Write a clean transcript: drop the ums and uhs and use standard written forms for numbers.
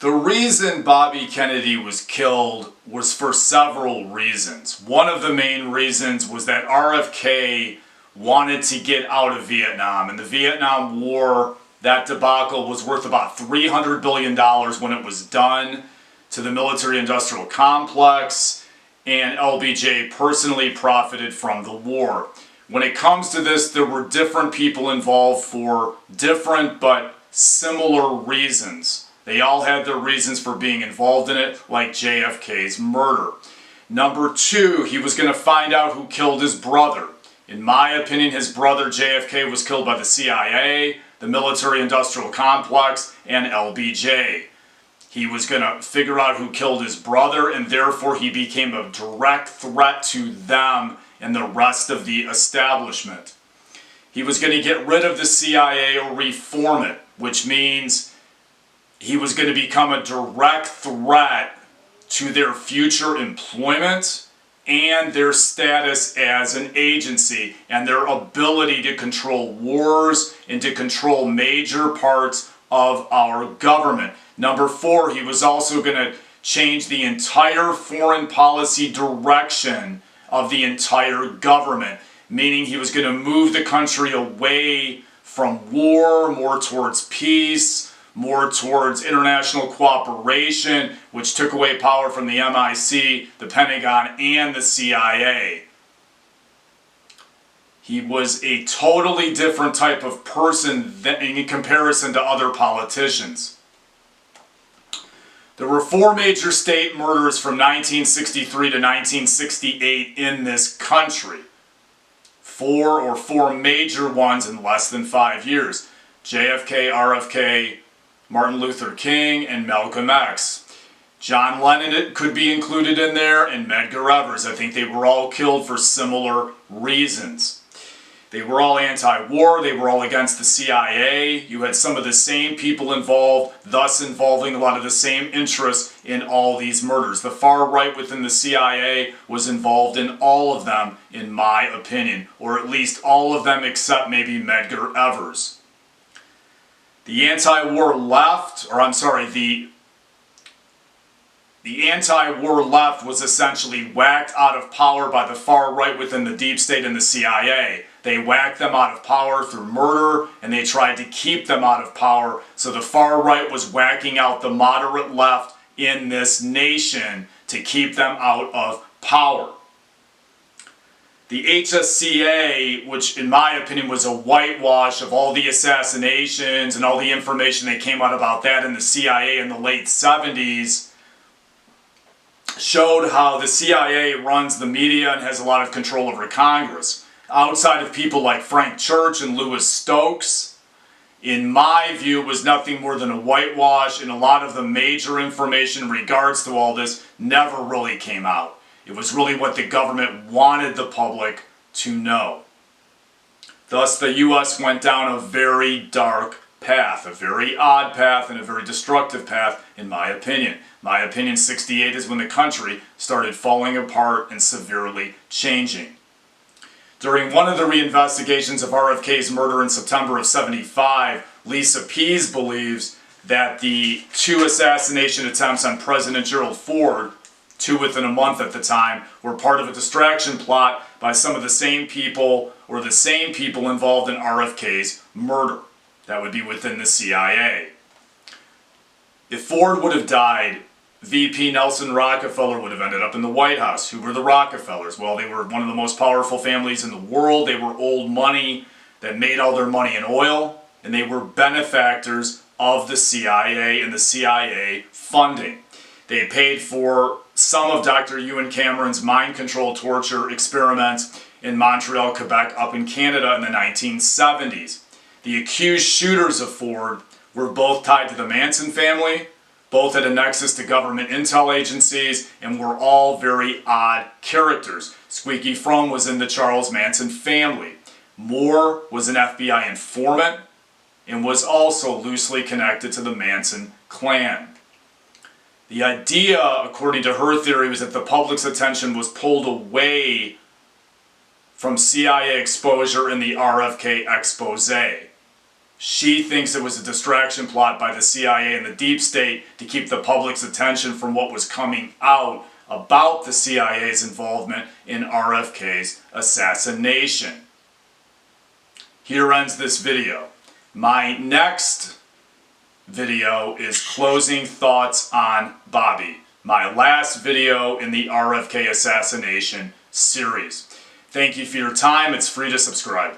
The reason Bobby Kennedy was killed was for several reasons. One of the main reasons was that RFK wanted to get out of Vietnam, and the Vietnam War, that debacle, was worth about $300 billion when it was done to the military-industrial complex, and LBJ personally profited from the war. When it comes to this, there were different people involved for different but similar reasons. They all had their reasons for being involved in it, like JFK's murder. Number two, he was going to find out who killed his brother. In my opinion, his brother JFK was killed by the CIA, the military-industrial complex, and LBJ. He was going to figure out who killed his brother, and therefore he became a direct threat to them and the rest of the establishment. He was going to get rid of the CIA or reform it, which means he was going to become a direct threat to their future employment and their status as an agency and their ability to control wars and to control major parts of our government. Number four, he was also going to change the entire foreign policy direction of the entire government, meaning he was going to move the country away from war, more towards peace, more towards international cooperation, which took away power from the MIC, the Pentagon, and the CIA. He was a totally different type of person in comparison to other politicians. There were four major state murders from 1963 to 1968 in this country. Four major ones in less than 5 years. JFK, RFK, Martin Luther King, and Malcolm X. John Lennon could be included in there, and Medgar Evers. I think they were all killed for similar reasons. They were all anti-war, they were all against the CIA. You had some of the same people involved, thus involving a lot of the same interests in all these murders. The far right within the CIA was involved in all of them, in my opinion, or at least all of them except maybe Medgar Evers. The anti-war left, the anti-war left was essentially whacked out of power by the far right within the deep state and the CIA. They whacked them out of power through murder, and they tried to keep them out of power, so the far right was whacking out the moderate left in this nation to keep them out of power. The HSCA, which in my opinion was a whitewash of all the assassinations and all the information that came out about that in the CIA in the late 70s, showed how the CIA runs the media and has a lot of control over Congress. Outside of people like Frank Church and Louis Stokes, in my view, it was nothing more than a whitewash, and a lot of the major information in regards to all this never really came out. It was really what the government wanted the public to know. Thus, the U.S. went down a very dark path, a very odd path, and a very destructive path, in my opinion. My opinion, 68 is when the country started falling apart and severely changing. During one of the reinvestigations of RFK's murder in September of '75, Lisa Pease believes that the two assassination attempts on President Gerald Ford, two within a month at the time, were part of a distraction plot by some of the same people or the same people involved in RFK's murder. That would be within the CIA. If Ford would have died, VP Nelson Rockefeller would have ended up in the White House. Who were the Rockefellers? Well, they were one of the most powerful families in the world. They were old money that made all their money in oil, and they were benefactors of the CIA and the CIA funding. They paid for some of Dr. Ewan Cameron's mind control torture experiments in Montreal, Quebec, up in Canada in the 1970s. The accused shooters of Ford were both tied to the Manson family, both had a nexus to government intel agencies, and were all very odd characters. Squeaky Fromme was in the Charles Manson family. Moore was an FBI informant and was also loosely connected to the Manson clan. The idea, according to her theory, was that the public's attention was pulled away from CIA exposure in the RFK expose. She thinks it was a distraction plot by the CIA and the deep state to keep the public's attention from what was coming out about the CIA's involvement in RFK's assassination. Here ends this video. My next video is closing thoughts on Bobby, my last video in the RFK assassination series. Thank you for your time. It's free to subscribe.